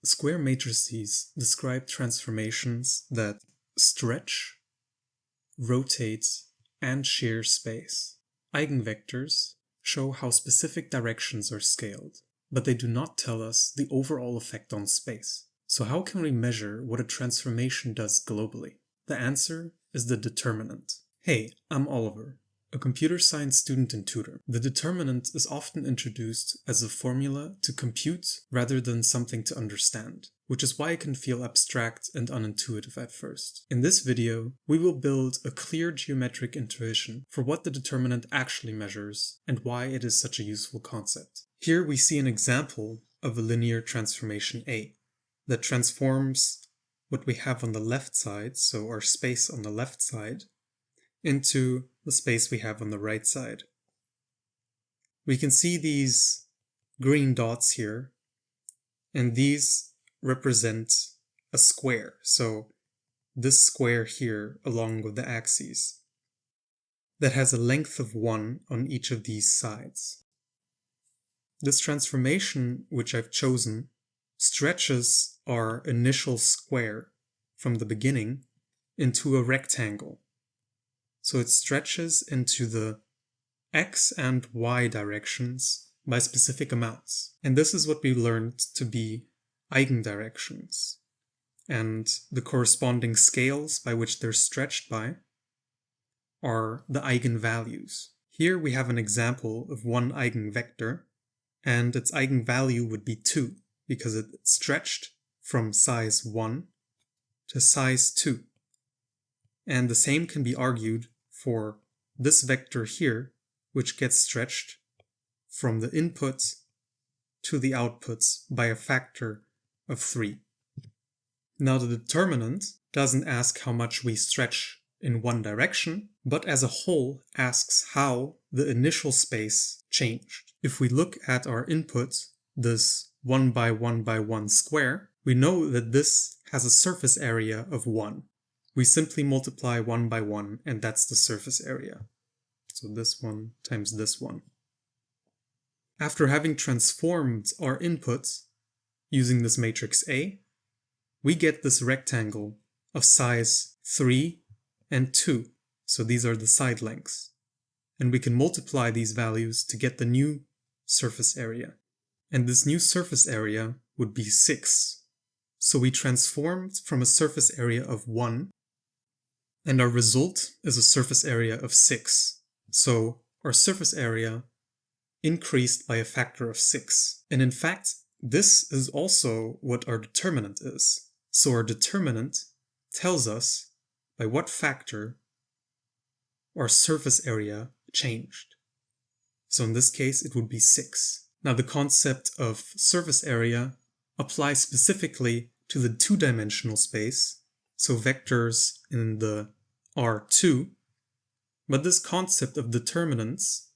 Square matrices describe transformations that stretch, rotate, and share space. Eigenvectors show how specific directions are scaled, but they do not tell us the overall effect on space. So how can we measure what a transformation does globally? The answer is the determinant. Hey, I'm Oliver, a computer science student and tutor. The determinant is often introduced as a formula to compute rather than something to understand, which is why it can feel abstract and unintuitive at first. In this video, we will build a clear geometric intuition for what the determinant actually measures and why it is such a useful concept. Here we see an example of a linear transformation A that transforms what we have on the left side, so our space on the left side, into the space we have on the right side. We can see these green dots here, and these represent a square. So this square here along with the axes that has a length of 1 on each of these sides. This transformation, which I've chosen, stretches our initial square from the beginning into a rectangle. So it stretches into the x and y directions by specific amounts. And this is what we learned to be eigendirections. And the corresponding scales by which they're stretched by are the eigenvalues. Here we have an example of one eigenvector, and its eigenvalue would be 2, because it stretched from size 1 to size 2. And the same can be argued for this vector here, which gets stretched from the inputs to the outputs by a factor of 3. Now the determinant doesn't ask how much we stretch in one direction, but as a whole asks how the initial space changed. If we look at our input, this 1 by 1 by 1 square, we know that this has a surface area of 1. We simply multiply 1 by 1, and that's the surface area. So this one times this one. After having transformed our inputs using this matrix A, we get this rectangle of size 3 and 2. So these are the side lengths. And we can multiply these values to get the new surface area. And this new surface area would be 6. So we transformed from a surface area of 1, and our result is a surface area of 6. So our surface area increased by a factor of 6. And in fact, this is also what our determinant is. So our determinant tells us by what factor our surface area changed. So in this case, it would be 6. Now the concept of surface area applies specifically to the two-dimensional space, so vectors in the R2, but this concept of determinants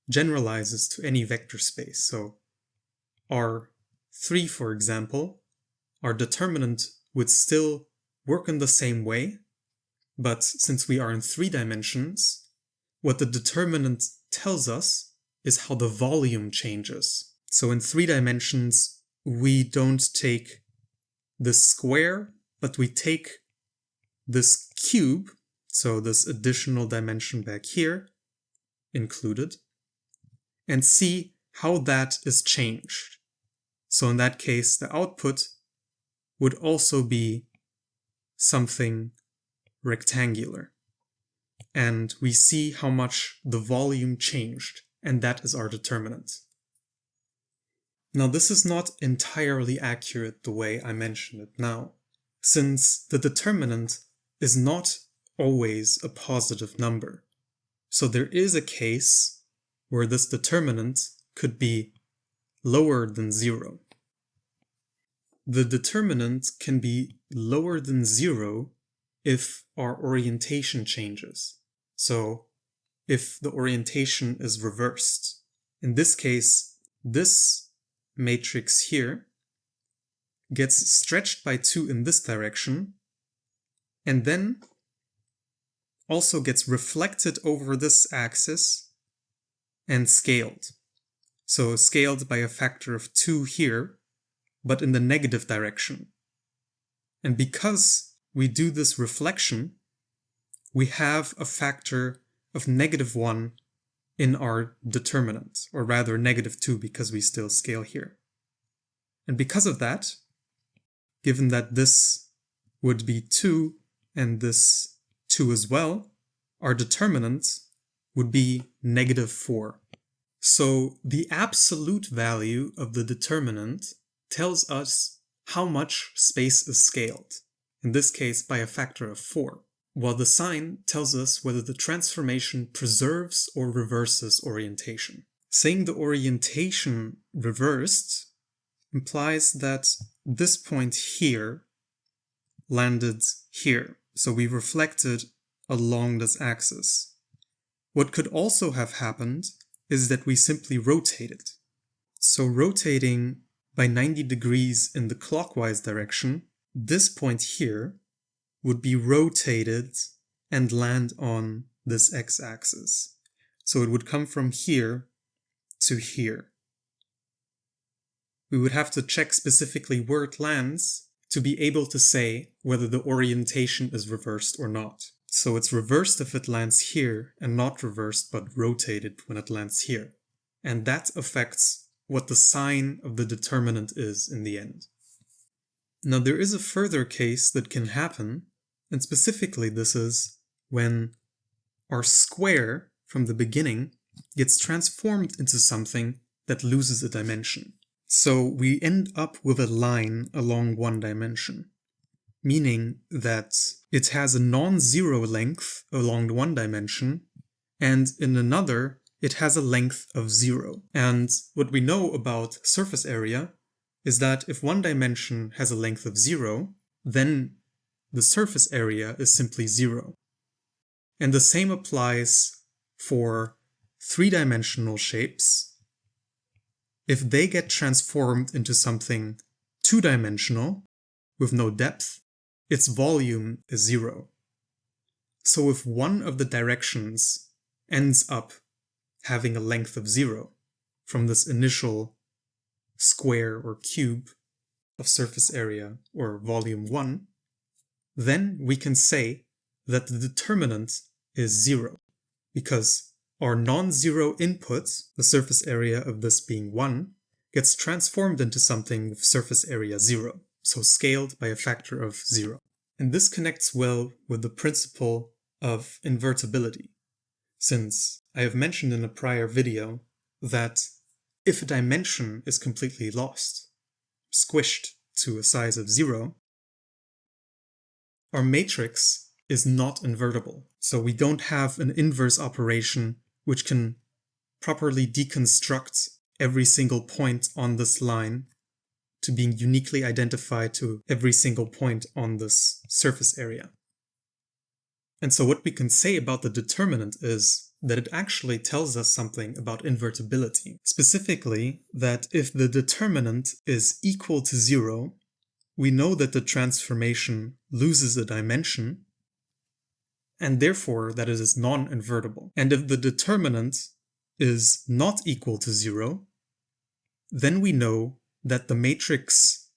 generalizes to any vector space. So R3, for example, our determinant would still work in the same way, but since we are in 3 dimensions, what the determinant tells us is how the volume changes. So in 3 dimensions, we don't take this square, but we take this cube, so this additional dimension back here, included, and see how that is changed. So in that case, the output would also be something rectangular. And we see how much the volume changed, and that is our determinant. Now this is not entirely accurate the way I mentioned it now, since the determinant is not always a positive number. So there is a case where this determinant could be lower than 0. The determinant can be lower than 0 if our orientation changes. So if the orientation is reversed. In this case, this matrix here gets stretched by 2 in this direction, and then also gets reflected over this axis and scaled. So scaled by a factor of 2 here, but in the negative direction. And because we do this reflection, we have a factor of -1 in our determinant, or rather -2 because we still scale here. And because of that, given that this would be 2 and this 2 as well, our determinant would be -4. So the absolute value of the determinant tells us how much space is scaled, in this case by a factor of 4, while the sign tells us whether the transformation preserves or reverses orientation. Saying the orientation reversed implies that this point here landed here, so we reflected along this axis. What could also have happened is that we simply rotated. So rotating by 90 degrees in the clockwise direction, this point here would be rotated and land on this x-axis. So it would come from here to here. We would have to check specifically where it lands to be able to say whether the orientation is reversed or not. So it's reversed if it lands here, and not reversed but rotated when it lands here. And that affects what the sign of the determinant is in the end. Now there is a further case that can happen, and specifically this is when our square from the beginning gets transformed into something that loses a dimension. So we end up with a line along one dimension, meaning that it has a non-zero length along one dimension, and in another it has a length of 0. And what we know about surface area is that if one dimension has a length of 0, then the surface area is simply 0. And the same applies for three-dimensional shapes. If they get transformed into something two-dimensional with no depth, its volume is 0. So if one of the directions ends up having a length of 0 from this initial square or cube of surface area or volume 1, then we can say that the determinant is 0, because our non-zero input, the surface area of this being 1, gets transformed into something with surface area 0, so scaled by a factor of 0. And this connects well with the principle of invertibility, since I have mentioned in a prior video that if a dimension is completely lost, squished to a size of 0, our matrix is not invertible. So we don't have an inverse operation which can properly deconstruct every single point on this line to being uniquely identified to every single point on this surface area. And so what we can say about the determinant is that it actually tells us something about invertibility. Specifically, that if the determinant is equal to 0, we know that the transformation loses a dimension, and therefore that it is non-invertible. And if the determinant is not equal to 0, then we know that the matrix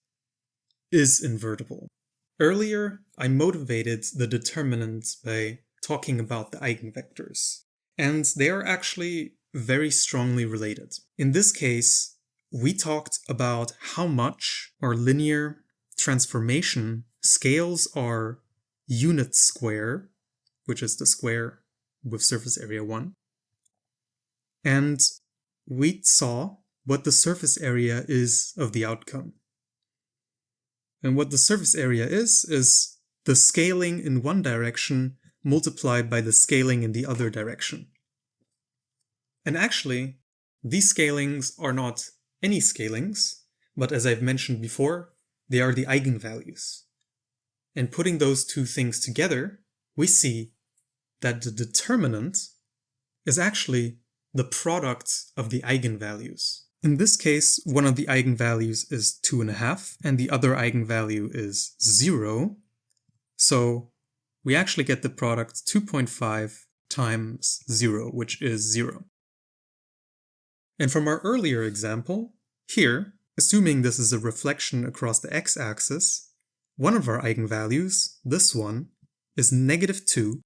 is invertible. Earlier, I motivated the determinant by talking about the eigenvectors, and they are actually very strongly related. In this case, we talked about how much our linear transformation scales our unit square, which is the square with surface area 1, and we saw what the surface area is of the outcome. And what the surface area is the scaling in one direction multiplied by the scaling in the other direction. And actually, these scalings are not any scalings, but as I've mentioned before, they are the eigenvalues. And putting those two things together, we see that the determinant is actually the product of the eigenvalues. In this case, one of the eigenvalues is 2.5, and the other eigenvalue is 0. So we actually get the product 2.5 times 0, which is 0. And from our earlier example, here Assuming this is a reflection across the x-axis, one of our eigenvalues, this one, is -2,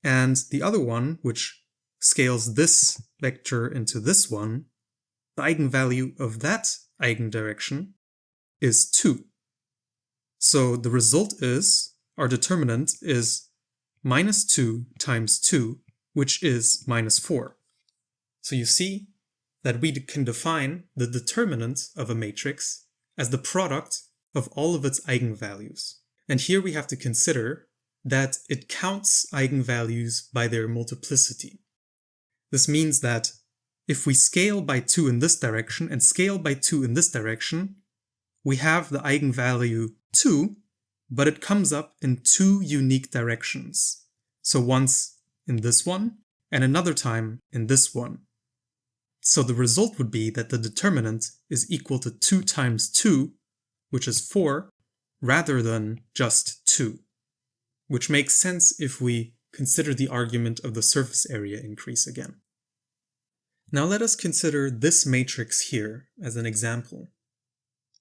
and the other one, which scales this vector into this one, the eigenvalue of that eigendirection is 2. So the result is, our determinant is -2 times 2, which is -4. So you see that we can define the determinant of a matrix as the product of all of its eigenvalues. And here we have to consider that it counts eigenvalues by their multiplicity. This means that if we scale by 2 in this direction and scale by 2 in this direction, we have the eigenvalue 2, but it comes up in 2 unique directions. So once in this one, and another time in this one. So the result would be that the determinant is equal to 2 times 2, which is 4, rather than just 2. Which makes sense if we consider the argument of the surface area increase again. Now let us consider this matrix here as an example,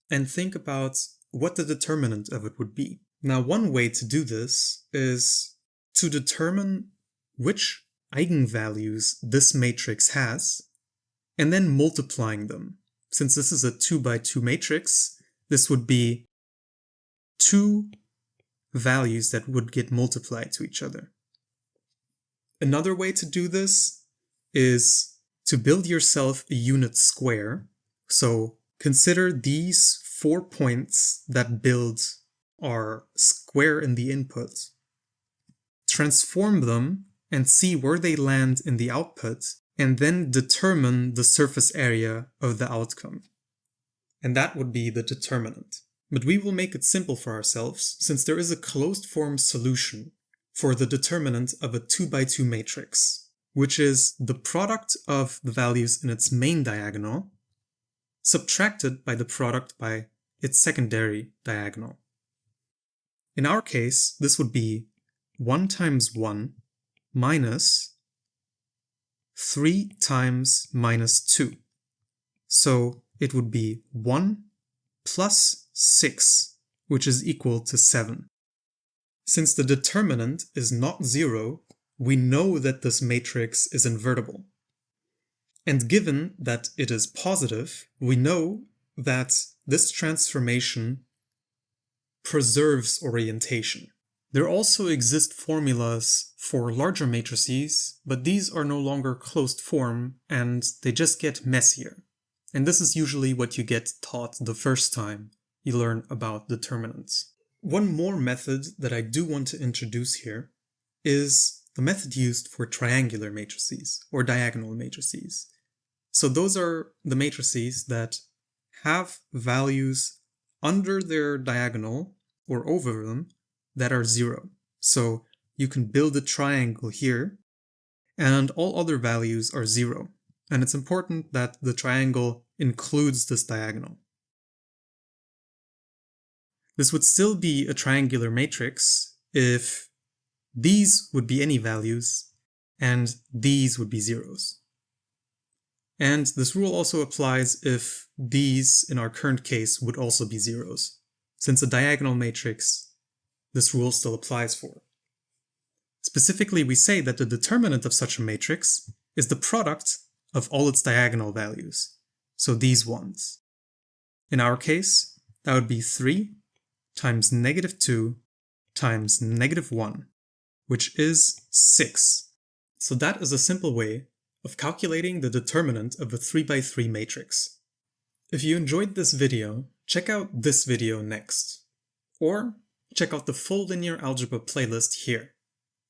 and think about what the determinant of it would be. Now one way to do this is to determine which eigenvalues this matrix has, and then multiplying them. Since this is a 2 by 2 matrix, this would be 2 values that would get multiplied to each other. Another way to do this is to build yourself a unit square. So consider these 4 points that build our square in the input. Transform them and see where they land in the output, and then determine the surface area of the outcome. And that would be the determinant. But we will make it simple for ourselves, since there is a closed form solution for the determinant of a 2 by 2 matrix, which is the product of the values in its main diagonal subtracted by the product by its secondary diagonal. In our case, this would be 1 times 1 minus 3 times -2. So it would be 1 plus 6, which is equal to 7. Since the determinant is not 0, we know that this matrix is invertible. And given that it is positive, we know that this transformation preserves orientation. There also exist formulas for larger matrices, but these are no longer closed form and they just get messier. And this is usually what you get taught the first time you learn about determinants. One more method that I do want to introduce here is the method used for triangular matrices or diagonal matrices. So those are the matrices that have values under their diagonal or over them that are 0. So you can build a triangle here and all other values are 0. And it's important that the triangle includes this diagonal. This would still be a triangular matrix if these would be any values and these would be zeros. And this rule also applies if these, in our current case, would also be zeros. Since a diagonal matrix, this rule still applies for. Specifically, we say that the determinant of such a matrix is the product of all its diagonal values, so these ones. In our case, that would be 3 times -2 times -1, which is 6. So that is a simple way of calculating the determinant of a 3 by 3 matrix. If you enjoyed this video, check out this video next. Or check out the full linear algebra playlist here,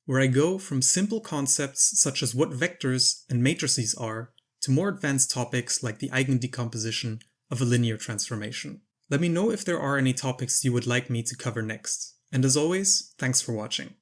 where I go from simple concepts such as what vectors and matrices are to more advanced topics like the eigendecomposition of a linear transformation. Let me know if there are any topics you would like me to cover next. And as always, thanks for watching.